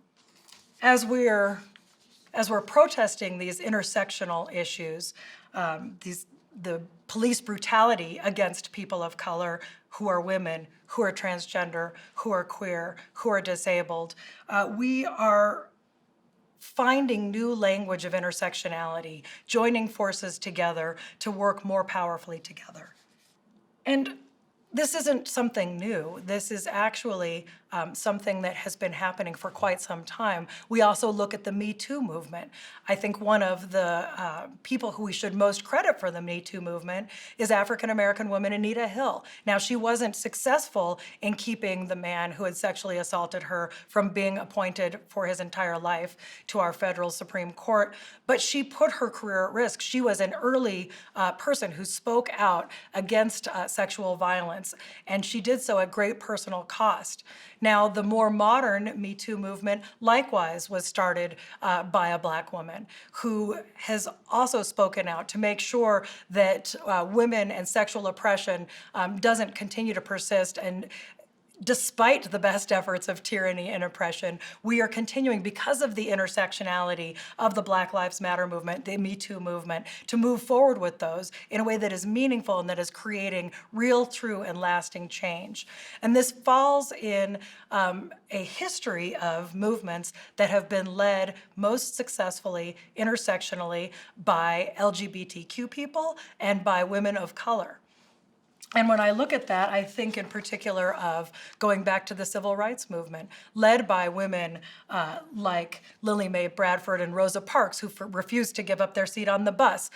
As we're protesting these intersectional issues, the police brutality against people of color who are women, who are transgender, who are queer, who are disabled, we are finding new language of intersectionality, joining forces together to work more powerfully together. And this isn't something new. This is actually something that has been happening for quite some time. We also look at the Me Too movement. I think one of the people who we should most credit for the Me Too movement is African-American woman Anita Hill. Now, she wasn't successful in keeping the man who had sexually assaulted her from being appointed for his entire life to our federal Supreme Court, but she put her career at risk. She was an early person who spoke out against sexual violence, and she did so at great personal cost. Now, the more modern Me Too movement likewise was started by a Black woman who has also spoken out to make sure that women and sexual oppression doesn't continue to persist. And despite the best efforts of tyranny and oppression, we are continuing, because of the intersectionality of the Black Lives Matter movement, the Me Too movement, to move forward with those in a way that is meaningful and that is creating real, true, and lasting change. And this falls in a history of movements that have been led most successfully intersectionally by LGBTQ people and by women of color. And when I look at that, I think in particular of going back to the civil rights movement, led by women like Lily Mae Bradford and Rosa Parks, who refused to give up their seat on the bus,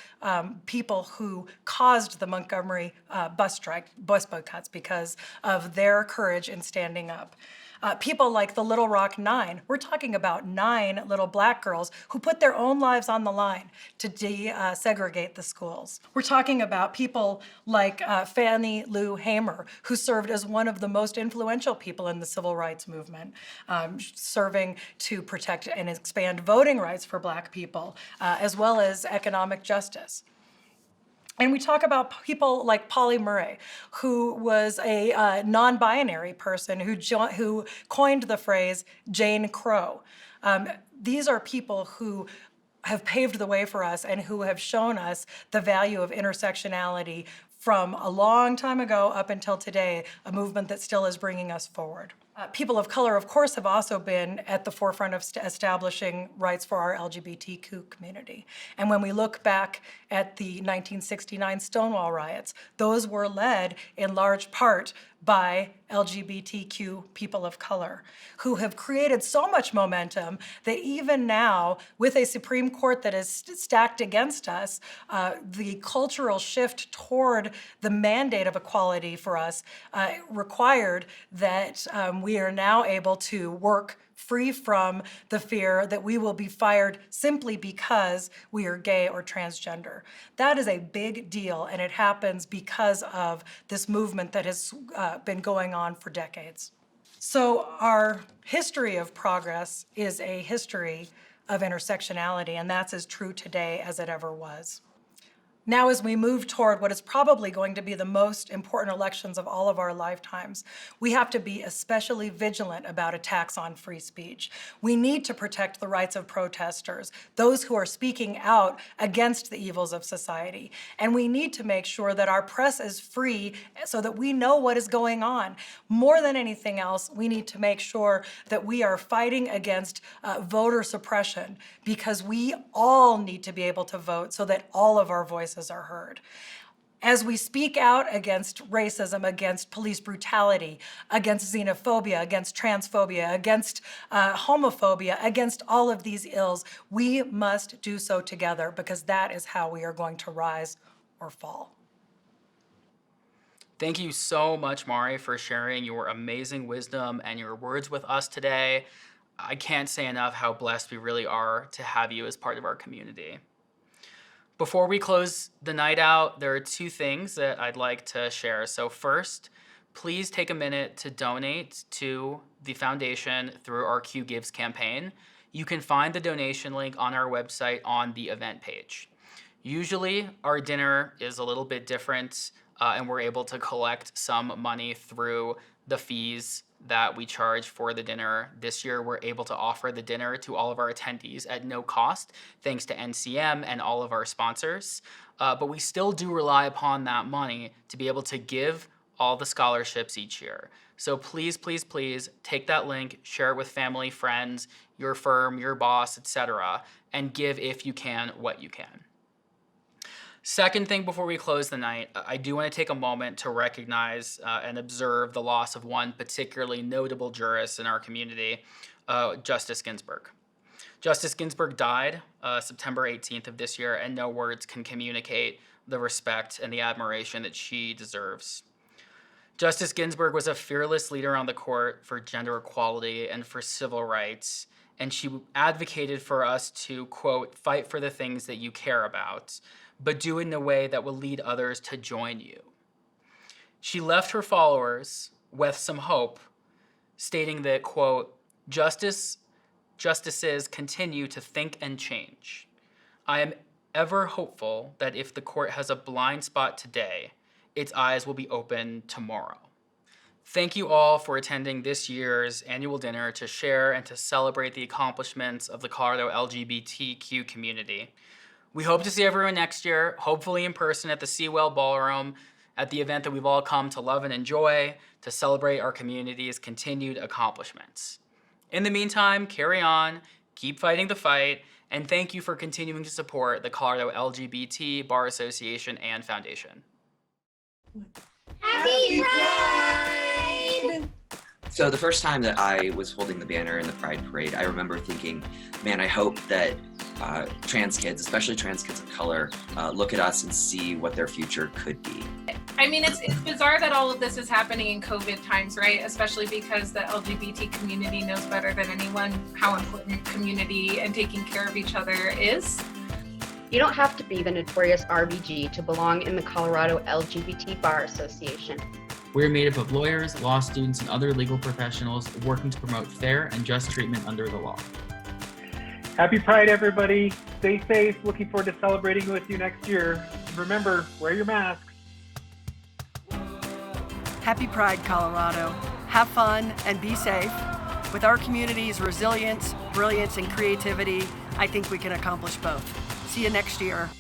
people who caused the Montgomery bus boycotts because of their courage in standing up. People like the Little Rock Nine. We're talking about 9 little Black girls who put their own lives on the line to desegregate the schools. We're talking about people like Fannie Lou Hamer, who served as one of the most influential people in the civil rights movement, serving to protect and expand voting rights for Black people, as well as economic justice. And we talk about people like Polly Murray, who was a non-binary person who coined the phrase Jane Crow. These are people who have paved the way for us and who have shown us the value of intersectionality from a long time ago up until today, a movement that still is bringing us forward. People of color, of course, have also been at the forefront of establishing rights for our LGBTQ community. And when we look back at the 1969 Stonewall riots, those were led in large part by LGBTQ people of color, who have created so much momentum that even now, with a Supreme Court that is stacked against us, the cultural shift toward the mandate of equality for us required that we are now able to work free from the fear that we will be fired simply because we are gay or transgender. That is a big deal, and it happens because of this movement that has been going on for decades. So our history of progress is a history of intersectionality, and that's as true today as it ever was. Now, as we move toward what is probably going to be the most important elections of all of our lifetimes, we have to be especially vigilant about attacks on free speech. We need to protect the rights of protesters, those who are speaking out against the evils of society. And we need to make sure that our press is free so that we know what is going on. More than anything else, we need to make sure that we are fighting against voter suppression, because we all need to be able to vote so that all of our voices are heard. As we speak out against racism, against police brutality, against xenophobia, against transphobia, against homophobia, against all of these ills, we must do so together, because that is how we are going to rise or fall. Thank you so much, Mari, for sharing your amazing wisdom and your words with us today. I can't say enough how blessed we really are to have you as part of our community. Before we close the night out, there are two things that I'd like to share. So first, please take a minute to donate to the foundation through our Q Gives campaign. You can find the donation link on our website on the event page. Usually, our dinner is a little bit different, and we're able to collect some money through the fees that we charge for the dinner. This year, we're able to offer the dinner to all of our attendees at no cost, thanks to NCM and all of our sponsors. But we still do rely upon that money to be able to give all the scholarships each year. So please, please, please take that link, share it with family, friends, your firm, your boss, etc., and give, if you can, what you can. Second thing before we close the night, I do want to take a moment to recognize and observe the loss of one particularly notable jurist in our community, Justice Ginsburg. Justice Ginsburg died September 18th of this year, and no words can communicate the respect and the admiration that she deserves. Justice Ginsburg was a fearless leader on the court for gender equality and for civil rights, and she advocated for us to, quote, fight for the things that you care about, but do it in a way that will lead others to join you. She left her followers with some hope, stating that, quote, justices continue to think and change. I am ever hopeful that if the court has a blind spot today, its eyes will be open tomorrow. Thank you all for attending this year's annual dinner to share and to celebrate the accomplishments of the Colorado LGBTQ community. We hope to see everyone next year, hopefully in person at the Sewell Ballroom, at the event that we've all come to love and enjoy, to celebrate our community's continued accomplishments. In the meantime, carry on, keep fighting the fight, and thank you for continuing to support the Colorado LGBT Bar Association and Foundation. Happy Pride! So the first time that I was holding the banner in the Pride Parade, I remember thinking, man, I hope that trans kids, especially trans kids of color, look at us and see what their future could be. I mean, it's bizarre that all of this is happening in COVID times, right? Especially because the LGBT community knows better than anyone how important community and taking care of each other is. You don't have to be the notorious RBG to belong in the Colorado LGBT Bar Association. We're made up of lawyers, law students, and other legal professionals working to promote fair and just treatment under the law. Happy Pride, everybody. Stay safe. Looking forward to celebrating with you next year. Remember, wear your masks. Happy Pride, Colorado. Have fun and be safe. With our community's resilience, brilliance, and creativity, I think we can accomplish both. See you next year.